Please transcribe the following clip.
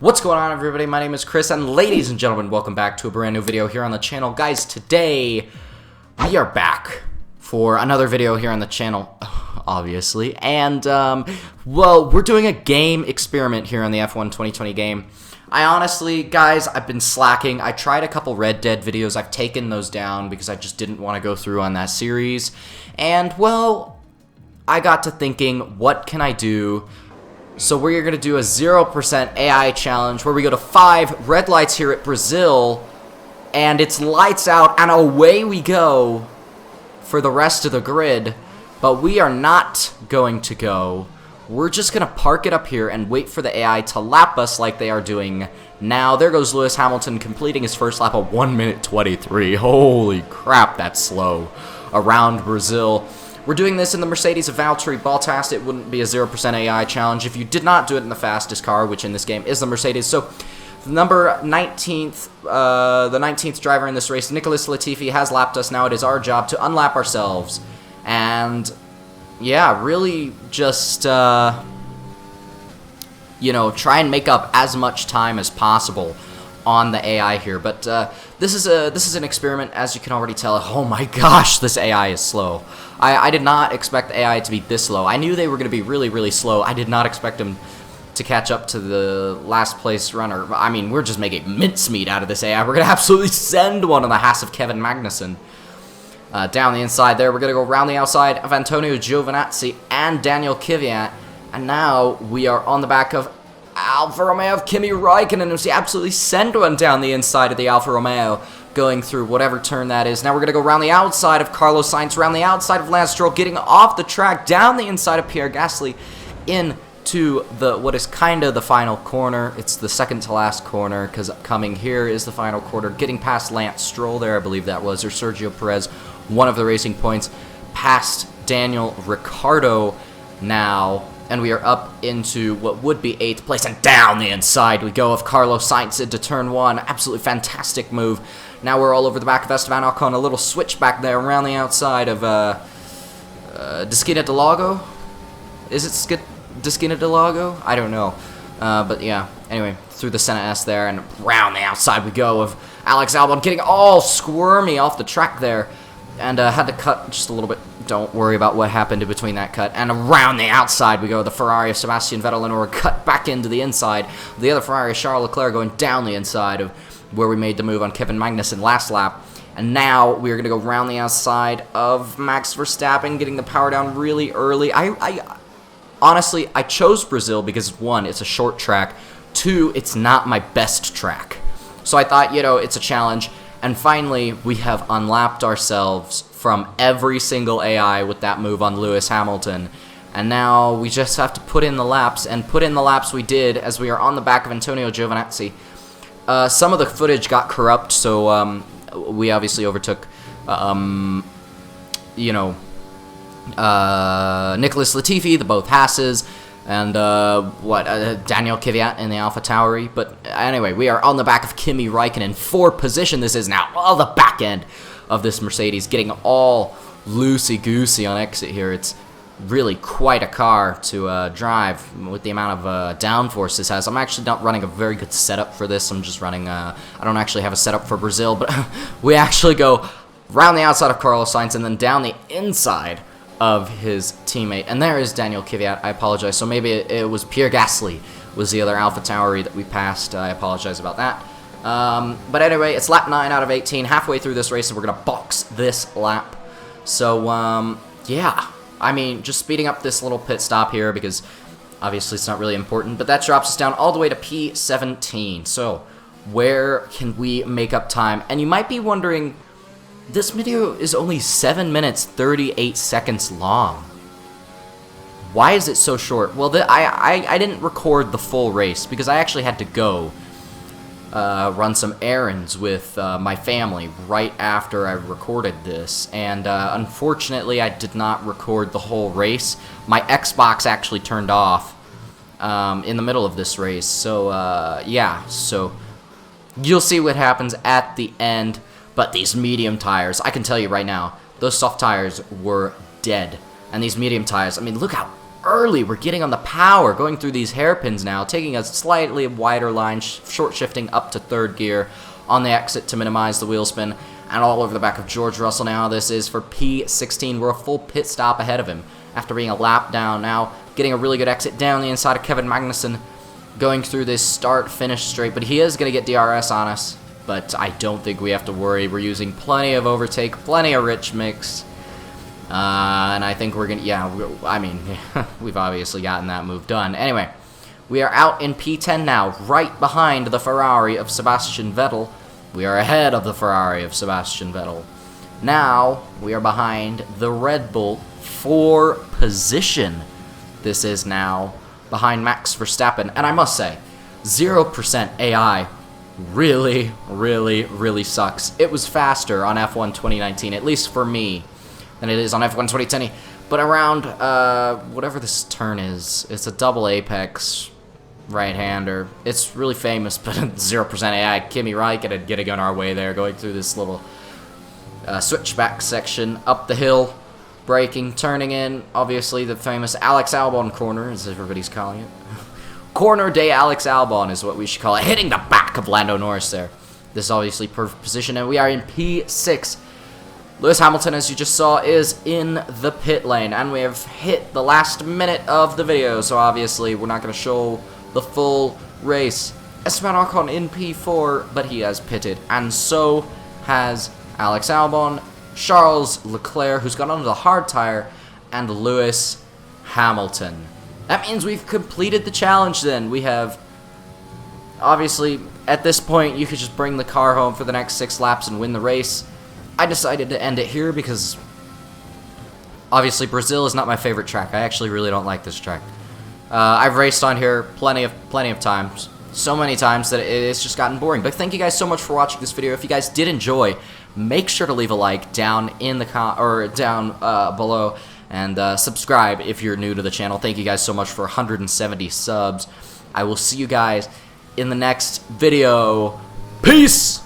What's going on, everybody? My name is Chris, and ladies and gentlemen, welcome back to a brand new video here on the channel. Guys, today we are back for another video here on the channel, obviously, and well, we're doing a game experiment here on the F1 2020 game. I honestly, guys, I've been slacking. I tried a couple Red Dead videos. I've taken those down because I just didn't want to go through on that series, and well, I got to thinking, what can I do? So we're going to do a 0% AI challenge where we go to 5 red lights here at Brazil, and it's lights out, and away we go for the rest of the grid. But we are not going to go. We're just going to park it up here and wait for the AI to lap us like they are doing now. There goes Lewis Hamilton completing his first lap of 1 minute 23. Holy crap, that's slow around Brazil. We're doing this in the Mercedes of Valtteri Bottas. It wouldn't be a 0% AI challenge if you did not do it in the fastest car, which in this game is the Mercedes. So, the 19th driver in this race, Nicholas Latifi, has lapped us. Now it is our job to unlap ourselves. And, yeah, really just, you know, try and make up as much time as possible on the AI here. But this is an experiment, as you can already tell. Oh my gosh, this AI is slow. I did not expect the AI to be this slow. I knew they were going to be really, really slow. I did not expect them to catch up to the last place runner. I mean, we're just making mincemeat out of this AI. We're going to absolutely send one on the Haas of Kevin Magnussen. Down the inside there, we're going to go around the outside of Antonio Giovinazzi and Daniel Kvyat. And now we are on the back of Alfa Romeo of Kimi Räikkönen, and we absolutely send one down the inside of the Alfa Romeo, going through whatever turn that is. Now we're going to go around the outside of Carlos Sainz, around the outside of Lance Stroll, getting off the track, down the inside of Pierre Gasly, into what is kind of the final corner. It's the second to last corner, because coming here is the final corner, getting past Lance Stroll there, I believe that was, or Sergio Perez, one of the Racing Points, past Daniel Ricciardo now. And we are up into what would be 8th place, and down the inside we go of Carlos Sainz into turn 1. Absolutely fantastic move. Now we're all over the back of Esteban Ocon, a little switch back there around the outside of Desquina de Lago? Is it Desquina de Lago? I don't know. But yeah, anyway, through the Senna S there, and around the outside we go of Alex Albon, getting all squirmy off the track there. And had to cut just a little bit. Don't worry about what happened in between that cut. And around the outside we go. The Ferrari of Sebastian Vettel, and we're cut back into the inside. The other Ferrari of Charles Leclerc going down the inside of where we made the move on Kevin Magnussen last lap. And now we're going to go around the outside of Max Verstappen, getting the power down really early. Honestly, I chose Brazil because, 1, it's a short track. 2, it's not my best track. So I thought, you know, it's a challenge. And finally, we have unlapped ourselves from every single AI with that move on Lewis Hamilton. And now we just have to put in the laps, and put in the laps we did as we are on the back of Antonio Giovinazzi. Some of the footage got corrupt, so we obviously overtook, you know, Nicholas Latifi, the both Haases, and Daniel Kvyat in the AlphaTauri. But anyway, we are on the back of Kimi Räikkönen for position. This is now all the back end of this Mercedes, getting all loosey-goosey on exit here. It's really quite a car to drive with the amount of downforce this has. I'm actually not running a very good setup for this. I'm just running, I don't actually have a setup for Brazil, but we actually go around the outside of Carlos Sainz and then down the inside of his teammate. And there is Daniel Kvyat. I apologize. So maybe it was Pierre Gasly was the other AlphaTauri that we passed. I apologize about that. But anyway, it's lap 9 out of 18, halfway through this race, and we're going to box this lap. So, yeah. I mean, just speeding up this little pit stop here because obviously it's not really important. But that drops us down all the way to P17. So, where can we make up time? And you might be wondering, this video is only 7 minutes 38 seconds long. Why is it so short? Well, I didn't record the full race because I actually had to go run some errands with my family right after I recorded this. And unfortunately, I did not record the whole race. My Xbox actually turned off in the middle of this race. So, yeah. So, you'll see what happens at the end. But these medium tires, I can tell you right now, those soft tires were dead. And these medium tires, I mean, look how early. We're getting on the power, going through these hairpins now, taking a slightly wider line, short shifting up to third gear on the exit to minimize the wheel spin, and all over the back of George Russell now. This is for P16. We're a full pit stop ahead of him after being a lap down. Now getting a really good exit down the inside of Kevin Magnussen, going through this start-finish straight, but he is going to get DRS on us, but I don't think we have to worry. We're using plenty of overtake, plenty of rich mix, and I think we're going to, yeah, I mean, we've obviously gotten that move done. Anyway, we are out in P10 now, right behind the Ferrari of Sebastian Vettel. We are ahead of the Ferrari of Sebastian Vettel. Now, we are behind the Red Bull for position. This is now behind Max Verstappen. And I must say, 0% AI really, really, really sucks. It was faster on F1 2019, at least for me, than it is on F1 2020. But around, whatever this turn is, it's a double apex right-hander. It's really famous, but 0% AI. Kimi Räikkönen getting on our way there, going through this little switchback section, up the hill, braking, turning in, obviously the famous Alex Albon corner, as everybody's calling it. Corner de Alex Albon is what we should call it, hitting the back of Lando Norris there. This is obviously perfect position, and we are in P6. Lewis Hamilton, as you just saw, is in the pit lane, and we have hit the last minute of the video, so obviously we're not going to show the full race. Esteban Ocon in P4, but he has pitted, and so has Alex Albon, Charles Leclerc, who's gone onto the hard tire, and Lewis Hamilton. That means we've completed the challenge then. We have, obviously, at this point, you could just bring the car home for the next 6 laps and win the race. I decided to end it here because, obviously, Brazil is not my favorite track. I actually really don't like this track. I've raced on here plenty of times, so many times that it's just gotten boring. But thank you guys so much for watching this video. If you guys did enjoy, make sure to leave a like down in the down below, and subscribe if you're new to the channel. Thank you guys so much for 170 subs. I will see you guys in the next video. Peace.